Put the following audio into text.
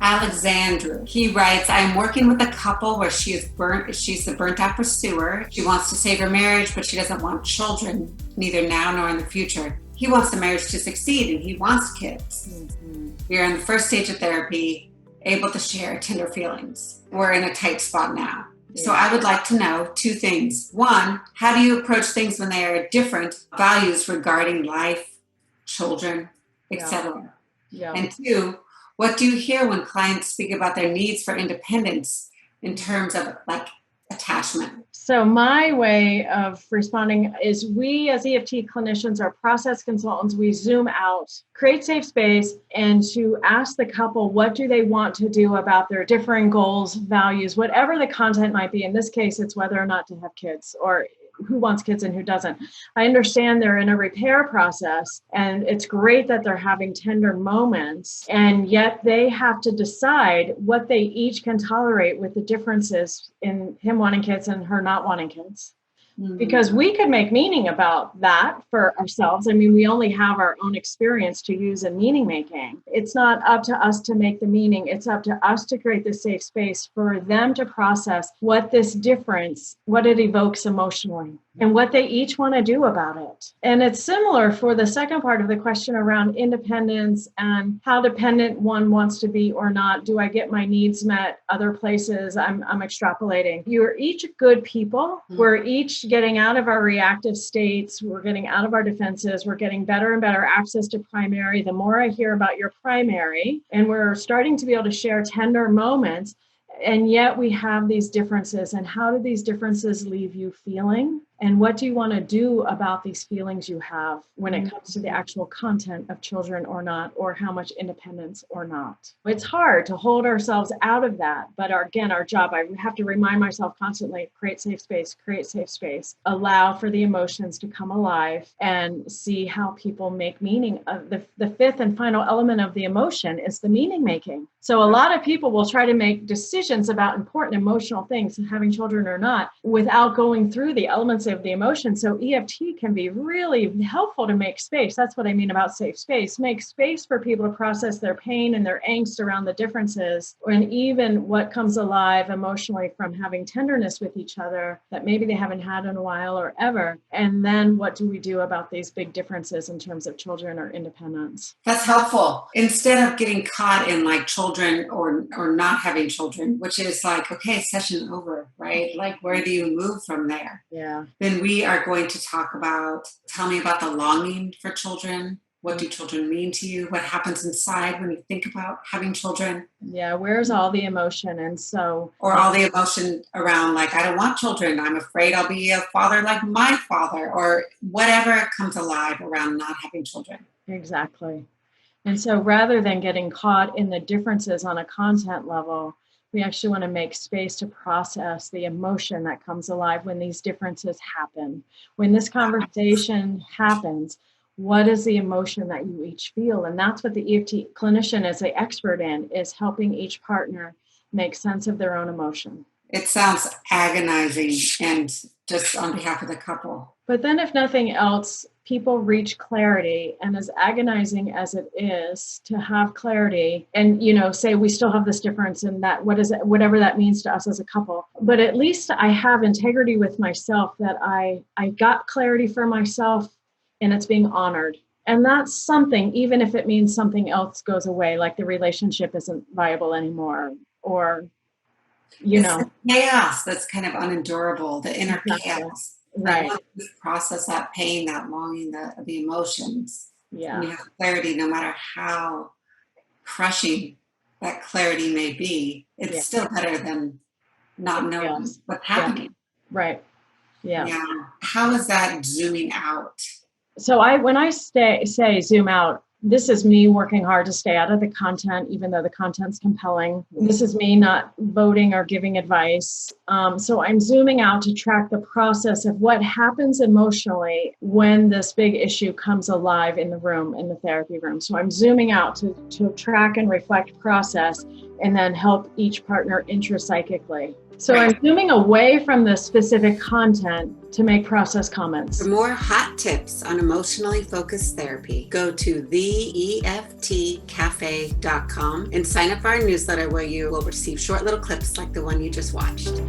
Alexandra. He writes, I'm working with a couple where she's the burnt out pursuer. She wants to save her marriage, but she doesn't want children, neither now nor in the future. He wants the marriage to succeed and he wants kids. Mm-hmm. We are in the first stage of therapy, able to share tender feelings. We're in a tight spot now. Yeah. So I would like to know two things. One, how do you approach things when they are different values regarding life, children, etc.? Yeah. And two, what do you hear when clients speak about their needs for independence in terms of like attachment? So my way of responding is we as EFT clinicians or process consultants, we zoom out, create safe space, and to ask the couple, what do they want to do about their differing goals, values, whatever the content might be. In this case, it's whether or not to have kids or who wants kids and who doesn't. I understand they're in a repair process and it's great that they're having tender moments, and yet they have to decide what they each can tolerate with the differences in him wanting kids and her not wanting kids. Because we could make meaning about that for ourselves. I mean, we only have our own experience to use in meaning making. It's not up to us to make the meaning. It's up to us to create this safe space for them to process what this difference, what it evokes emotionally, and what they each want to do about it. And it's similar for the second part of the question around independence and how dependent one wants to be or not. Do I get my needs met other places? I'm extrapolating. You're each good people. We're each getting out of our reactive states. We're getting out of our defenses. We're getting better and better access to primary. The more I hear about your primary, and we're starting to be able to share tender moments, and yet we have these differences. And how do these differences leave you feeling? And what do you want to do about these feelings you have when it comes to the actual content of children or not, or how much independence or not? It's hard to hold ourselves out of that. But again, our job, I have to remind myself constantly, create safe space, allow for the emotions to come alive and see how people make meaning. The fifth and final element of the emotion is the meaning making. So a lot of people will try to make decisions about important emotional things, having children or not, without going through the elements of the emotion. So EFT can be really helpful to make space. That's what I mean about safe space. Make space for people to process their pain and their angst around the differences, and even what comes alive emotionally from having tenderness with each other that maybe they haven't had in a while or ever. And then what do we do about these big differences in terms of children or independence? That's helpful. Instead of getting caught in like children or not having children, which is like, okay, session over, right? Like, where do you move from there? Yeah. Then we are going to talk about, tell me about the longing for children. What do children mean to you? What happens inside when you think about having children? Yeah, where's all the emotion? And so... Or all the emotion around like, I don't want children. I'm afraid I'll be a father like my father, or whatever comes alive around not having children. Exactly. And so rather than getting caught in the differences on a content level, we actually want to make space to process the emotion that comes alive when these differences happen. When this conversation happens, what is the emotion that you each feel? And that's what the EFT clinician is the expert in, is helping each partner make sense of their own emotion. It sounds agonizing, and just on behalf of the couple. But then if nothing else, people reach clarity, and as agonizing as it is to have clarity and, say we still have this difference in that, whatever that means to us as a couple, but at least I have integrity with myself, that I got clarity for myself and it's being honored. And that's something, even if it means something else goes away, like the relationship isn't viable anymore, or, It's chaos that's kind of unendurable, the inner chaos. Right. Process that pain, that longing, the emotions. Yeah. And you have clarity, no matter how crushing that clarity may be, it's still better than not knowing what's happening. Right. Yeah. How is that zooming out? So when I say zoom out, this is me working hard to stay out of the content, even though the content's compelling. This is me not voting or giving advice. So I'm zooming out to track the process of what happens emotionally when this big issue comes alive in the room, in the therapy room. So I'm zooming out to track and reflect process, and then help each partner intrapsychically. So I'm zooming away from the specific content to make process comments. For more hot tips on emotionally focused therapy, go to theeftcafe.com and sign up for our newsletter where you will receive short little clips like the one you just watched.